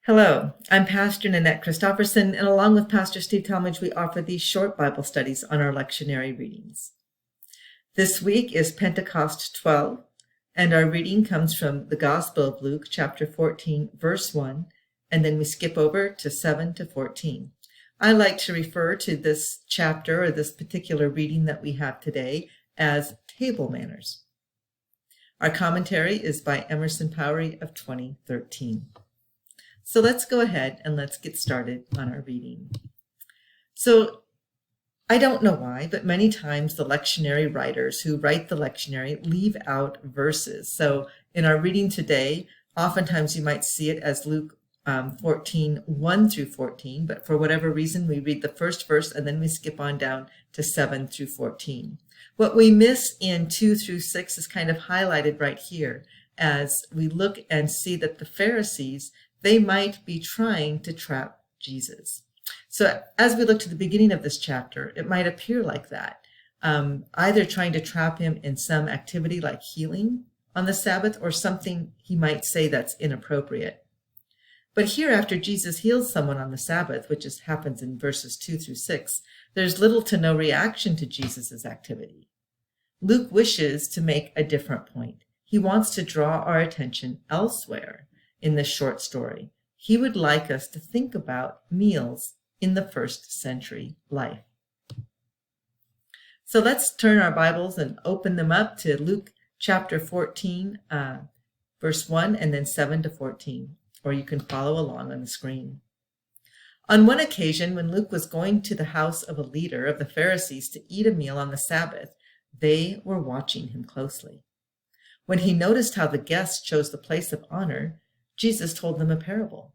Hello, I'm Pastor Nanette Christofferson, and along with Pastor Steve Talmage, we offer these short Bible studies on our lectionary readings. This week is Pentecost 12, and our reading comes from the Gospel of Luke, chapter 14, verse 1, and then we skip over to 7 to 14. I like to refer to this chapter or this particular reading that we have today as table manners. Our commentary is by Emerson Powery of 2013. So let's go ahead and let's get started on our reading. So I don't know why, but many times the lectionary writers who write the lectionary leave out verses. So in our reading today, oftentimes you might see it as Luke 14, 1 through 14, but for whatever reason, we read the first verse and then we skip on down to 7 through 14. What we miss in 2 through 6 is kind of highlighted right here as we look and see that the Pharisees, they might be trying to trap Jesus. So as we look to the beginning of this chapter, it might appear like that, either trying to trap him in some activity like healing on the Sabbath or something he might say that's inappropriate. But here, after Jesus heals someone on the Sabbath, which happens in verses 2 through 6, there's little to no reaction to Jesus's activity. Luke wishes to make a different point. He wants to draw our attention elsewhere in this short story. He would like us to think about meals in the first century life. So let's turn our Bibles and open them up to Luke chapter 14, verse 1, and then 7 to 14, or you can follow along on the screen. On one occasion, when Luke was going to the house of a leader of the Pharisees to eat a meal on the Sabbath, they were watching him closely. When he noticed how the guests chose the place of honor, Jesus told them a parable.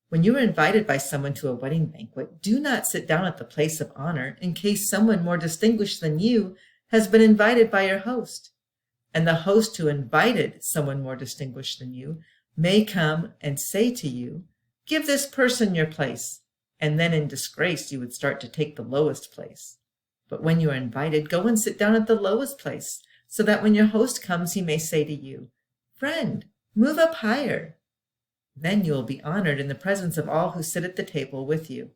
When you are invited by someone to a wedding banquet, do not sit down at the place of honor in case someone more distinguished than you has been invited by your host. And the host who invited someone more distinguished than you may come and say to you, "Give this person your place." And then in disgrace, you would start to take the lowest place. But when you are invited, go and sit down at the lowest place, so that when your host comes, he may say to you, "Friend, move up higher." Then you will be honored in the presence of all who sit at the table with you.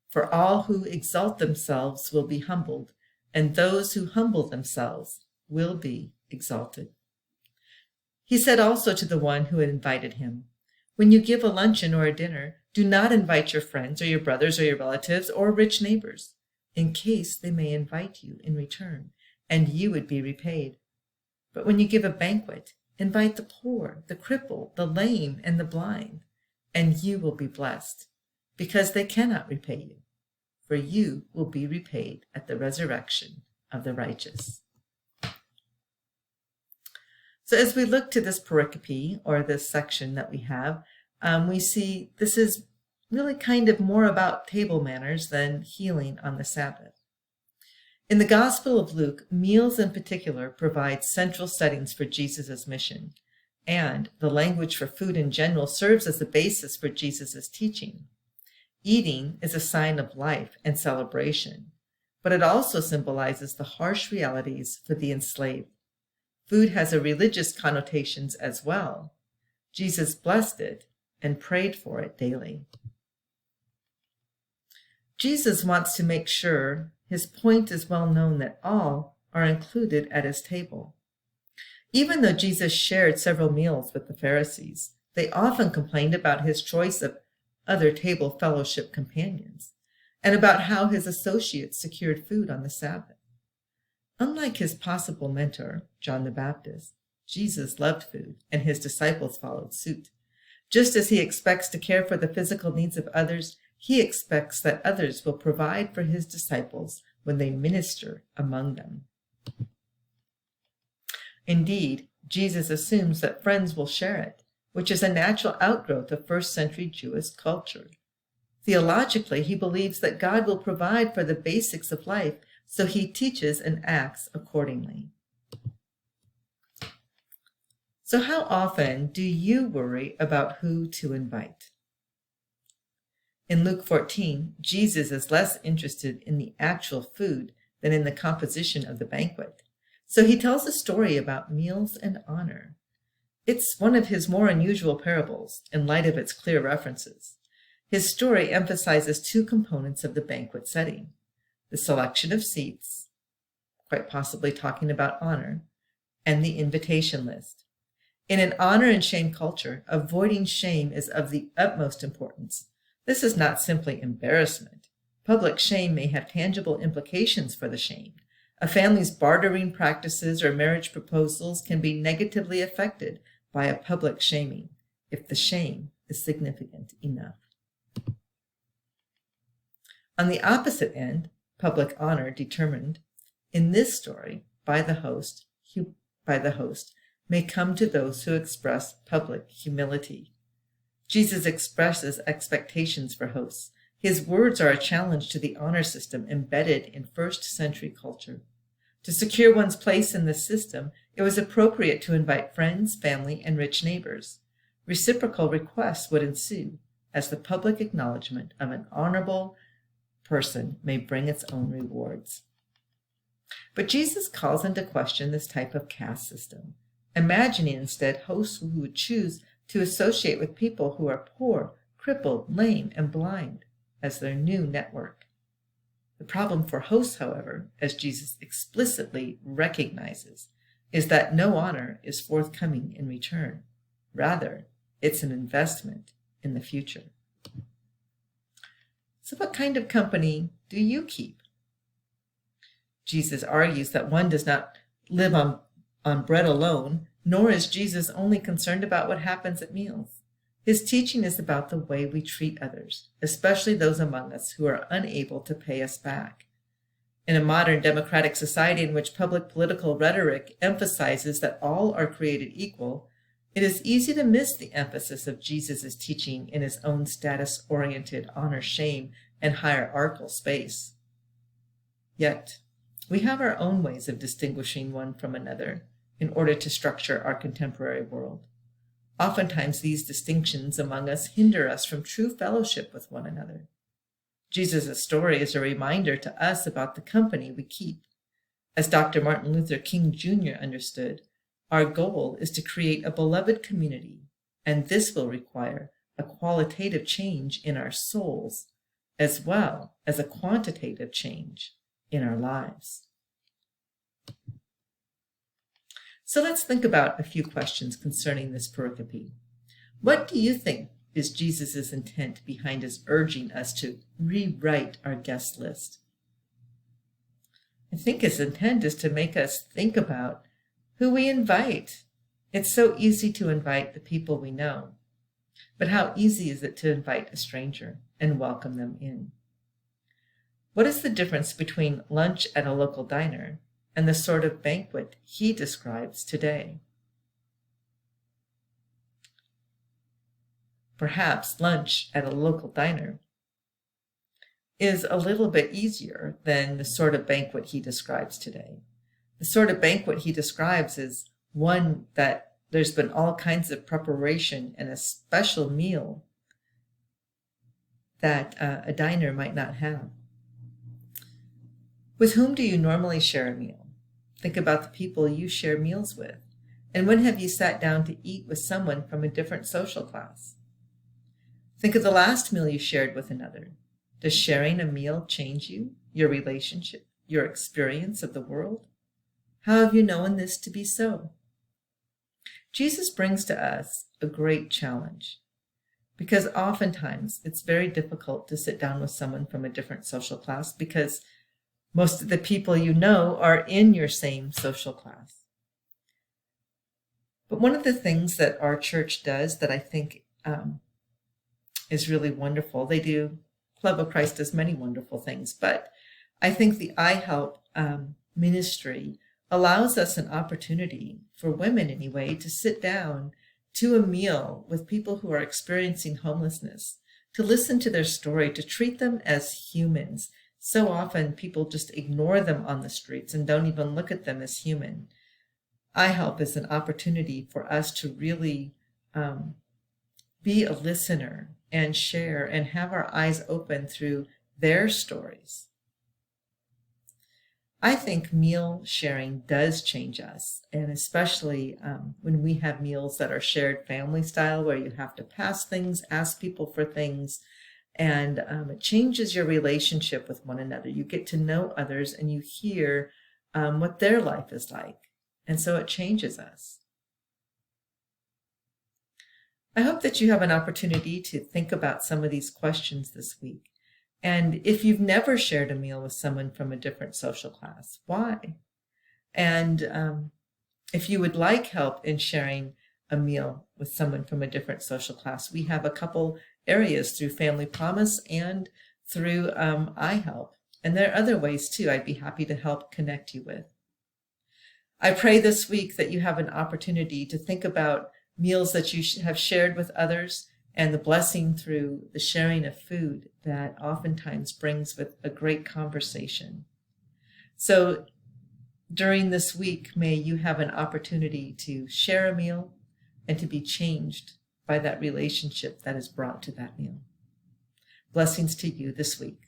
For all who exalt themselves will be humbled, and those who humble themselves will be exalted. He said also to the one who had invited him, "When you give a luncheon or a dinner, do not invite your friends or your brothers or your relatives or rich neighbors, in case they may invite you in return, and you would be repaid. But when you give a banquet, invite the poor, the crippled, the lame, and the blind, and you will be blessed, because they cannot repay you, for you will be repaid at the resurrection of the righteous." So as we look to this pericope, or this section that we have, we see this is really kind of more about table manners than healing on the Sabbath. In the Gospel of Luke, meals in particular provide central settings for Jesus' mission, and the language for food in general serves as the basis for Jesus' teaching. Eating is a sign of life and celebration, but it also symbolizes the harsh realities for the enslaved. Food has a religious connotations as well. Jesus blessed it and prayed for it daily. Jesus wants to make sure his point is well known that all are included at his table. Even though Jesus shared several meals with the Pharisees, they often complained about his choice of other table fellowship companions and about how his associates secured food on the Sabbath. Unlike his possible mentor, John the Baptist, Jesus loved food, and his disciples followed suit. Just as he expects to care for the physical needs of others, he expects that others will provide for his disciples when they minister among them. Indeed, Jesus assumes that friends will share it, which is a natural outgrowth of first-century Jewish culture. Theologically, he believes that God will provide for the basics of life, so he teaches and acts accordingly. So how often do you worry about who to invite? In Luke 14, Jesus is less interested in the actual food than in the composition of the banquet. So he tells a story about meals and honor. It's one of his more unusual parables in light of its clear references. His story emphasizes two components of the banquet setting: the selection of seats, quite possibly talking about honor, and the invitation list. In an honor and shame culture, avoiding shame is of the utmost importance. This is not simply embarrassment. Public shame may have tangible implications for the shamed. A family's bartering practices or marriage proposals can be negatively affected by a public shaming if the shame is significant enough. On the opposite end, public honor determined in this story by the host may come to those who express public humility. Jesus expresses expectations for hosts. His words are a challenge to the honor system embedded in first-century culture. To secure one's place in this system, it was appropriate to invite friends, family, and rich neighbors. Reciprocal requests would ensue, as the public acknowledgement of an honorable person may bring its own rewards. But Jesus calls into question this type of caste system, imagining instead hosts who would choose to associate with people who are poor, crippled, lame, and blind as their new network. The problem for hosts, however, as Jesus explicitly recognizes, is that no honor is forthcoming in return. Rather, it's an investment in the future. So what kind of company do you keep? Jesus argues that one does not live on bread alone, nor is Jesus only concerned about what happens at meals. His teaching is about the way we treat others, especially those among us who are unable to pay us back. In a modern democratic society in which public political rhetoric emphasizes that all are created equal, it is easy to miss the emphasis of Jesus' teaching in his own status-oriented honor, shame, and hierarchical space. Yet, we have our own ways of distinguishing one from another in order to structure our contemporary world. Oftentimes, these distinctions among us hinder us from true fellowship with one another. Jesus' story is a reminder to us about the company we keep. As Dr. Martin Luther King Jr. understood, our goal is to create a beloved community, and this will require a qualitative change in our souls, as well as a quantitative change in our lives. So let's think about a few questions concerning this pericope. What do you think is Jesus' intent behind his urging us to rewrite our guest list? I think his intent is to make us think about who we invite. It's so easy to invite the people we know, but how easy is it to invite a stranger and welcome them in? What is the difference between lunch at a local diner and the sort of banquet he describes today? Perhaps lunch at a local diner is a little bit easier than the sort of banquet he describes today. The sort of banquet he describes is one that there's been all kinds of preparation and a special meal that a diner might not have. With whom do you normally share a meal? Think about the people you share meals with. And when have you sat down to eat with someone from a different social class? Think of the last meal you shared with another. Does sharing a meal change you, your relationship, your experience of the world? How have you known this to be so? Jesus brings to us a great challenge, because oftentimes it's very difficult to sit down with someone from a different social class because most of the people you know are in your same social class. But one of the things that our church does that I think is really wonderful, they do, Club of Christ does many wonderful things, but I think the iHelp ministry allows us an opportunity, for women anyway, to sit down to a meal with people who are experiencing homelessness, to listen to their story, to treat them as humans. So often people just ignore them on the streets and don't even look at them as human. iHelp is an opportunity for us to really be a listener and share and have our eyes open through their stories. I think meal sharing does change us, and especially when we have meals that are shared family style, where you have to pass things, ask people for things, and it changes your relationship with one another. You get to know others and you hear what their life is like, and so it changes us. I hope that you have an opportunity to think about some of these questions this week. And if you've never shared a meal with someone from a different social class, why? And if you would like help in sharing a meal with someone from a different social class, we have a couple areas through Family Promise and through iHelp. And there are other ways too I'd be happy to help connect you with. I pray this week that you have an opportunity to think about meals that you have shared with others, and the blessing through the sharing of food that oftentimes brings with a great conversation. So during this week, may you have an opportunity to share a meal and to be changed by that relationship that is brought to that meal. Blessings to you this week.